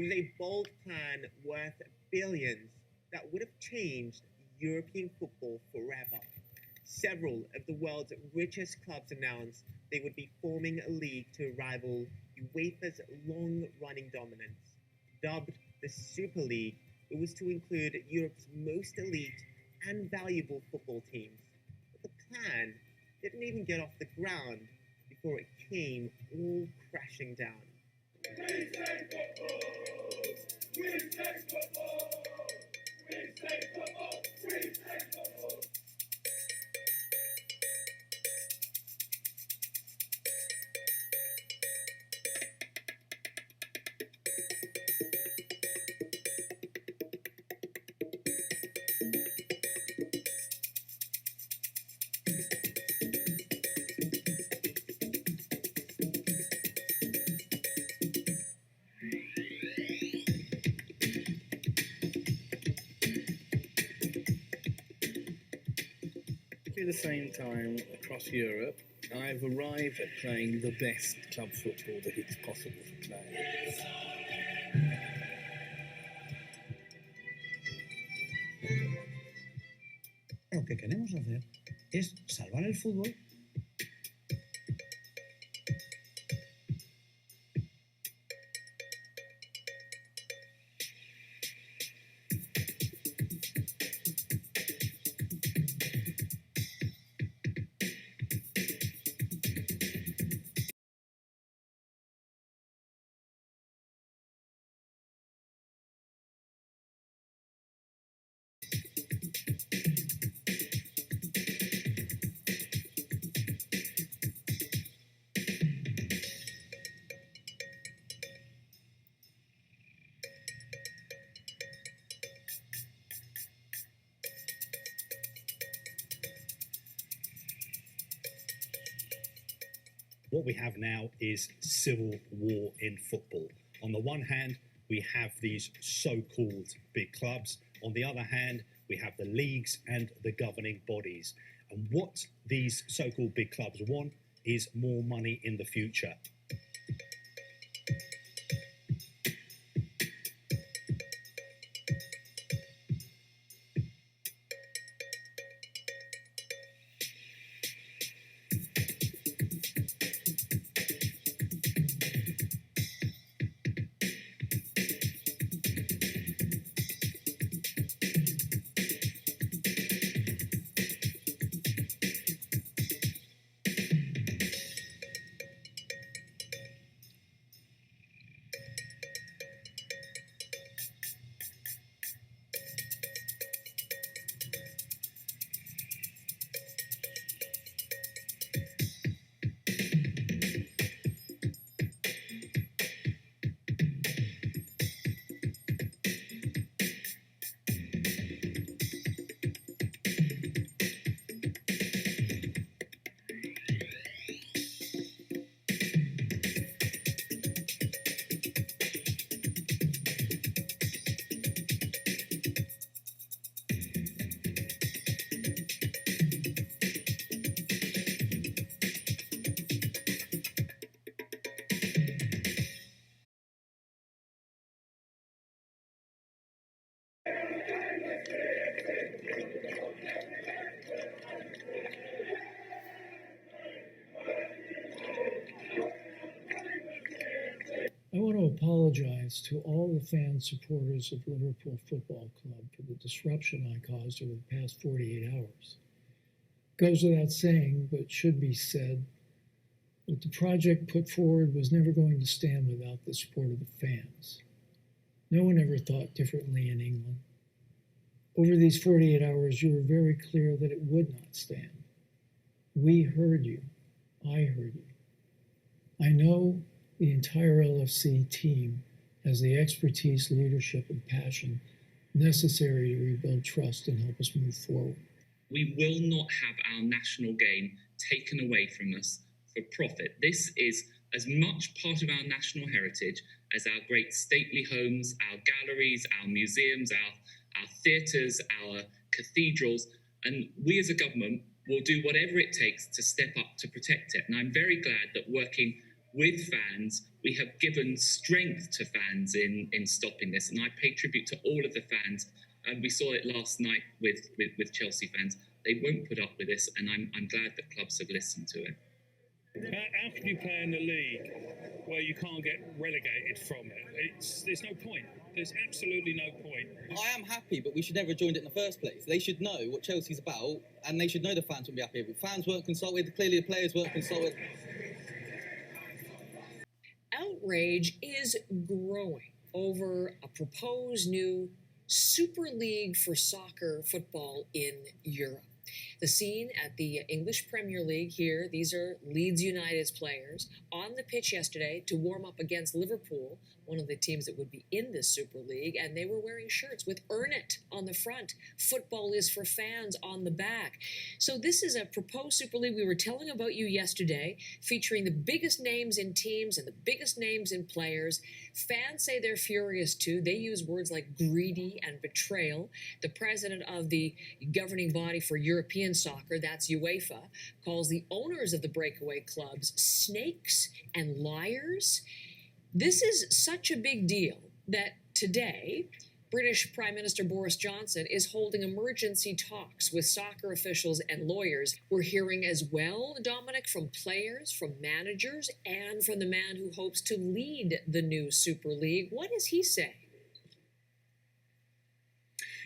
was a bold plan worth billions that would have changed European football forever. Several of the world's richest clubs announced they would be forming a league to rival UEFA's long running dominance. Dubbed the Super League, it was to include Europe's most elite and valuable football teams. But the plan didn't even get off the ground before it came all crashing down. We say football! We say football! We say football! We say football! At the same time, across Europe, I've arrived at playing the best club football that it's possible to play. Lo que queremos hacer es salvar el fútbol. What we have now is civil war in football. On the one hand, we have these so-called big clubs. On the other hand, we have the leagues and the governing bodies. And what these so-called big clubs want is more money in the future. I want to apologize to all the fan supporters of Liverpool Football Club for the disruption I caused over the past 48 hours. Goes without saying, but should be said, that the project put forward was never going to stand without the support of the fans. No one ever thought differently in England. Over these 48 hours, you were very clear that it would not stand. We heard you. I heard you. I know the entire LFC team has the expertise, leadership, and passion necessary to rebuild trust and help us move forward. We will not have our national game taken away from us for profit. This is as much part of our national heritage as our great stately homes, our galleries, our museums, our theatres, our cathedrals, and we as a government will do whatever it takes to step up to protect it. And I'm very glad that working with fans. We have given strength to fans in stopping this, and I pay tribute to all of the fans. And we saw it last night with Chelsea fans. They won't put up with this, and I'm glad that clubs have listened to it. How can you play in the league where you can't get relegated from it? There's no point. There's absolutely no point. I am happy, but we should never have joined it in the first place. They should know what Chelsea's about, and they should know the fans wouldn't be happy. If fans weren't consulted, clearly the players weren't consulted. Outrage is growing over a proposed new Super League for soccer football in Europe. The scene at the English Premier League here, these are Leeds United's players on the pitch yesterday to warm up against Liverpool, one of the teams that would be in this Super League, and they were wearing shirts with "Earn It" on the front, "Football is for fans" on the back. So this is a proposed Super League we were telling about you yesterday, featuring the biggest names in teams and the biggest names in players. Fans say they're furious too. They use words like greedy and betrayal. The president of the governing body for European soccer, that's UEFA, calls the owners of the breakaway clubs snakes and liars. This is such a big deal that today, British Prime Minister Boris Johnson is holding emergency talks with soccer officials and lawyers. We're hearing as well, Dominic, from players, from managers, and from the man who hopes to lead the new Super League. What does he say?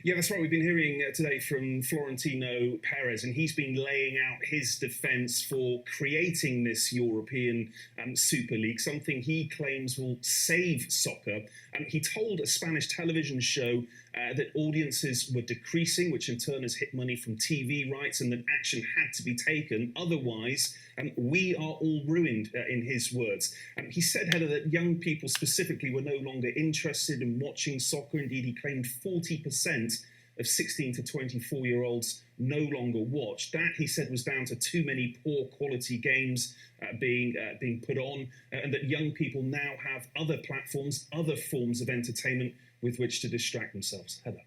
Yeah, that's right. We've been hearing today from Florentino Perez, and he's been laying out his defence for creating this European Super League, something he claims will save soccer. He told a Spanish television show that audiences were decreasing, which in turn has hit money from TV rights, and that action had to be taken. Otherwise, we are all ruined, in his words. He said, Heather, that young people specifically were no longer interested in watching soccer. Indeed, he claimed 40% of 16 to 24-year-olds no longer watched. That, he said, was down to too many poor quality games being put on, and that young people now have other platforms, other forms of entertainment with which to distract themselves. Heather.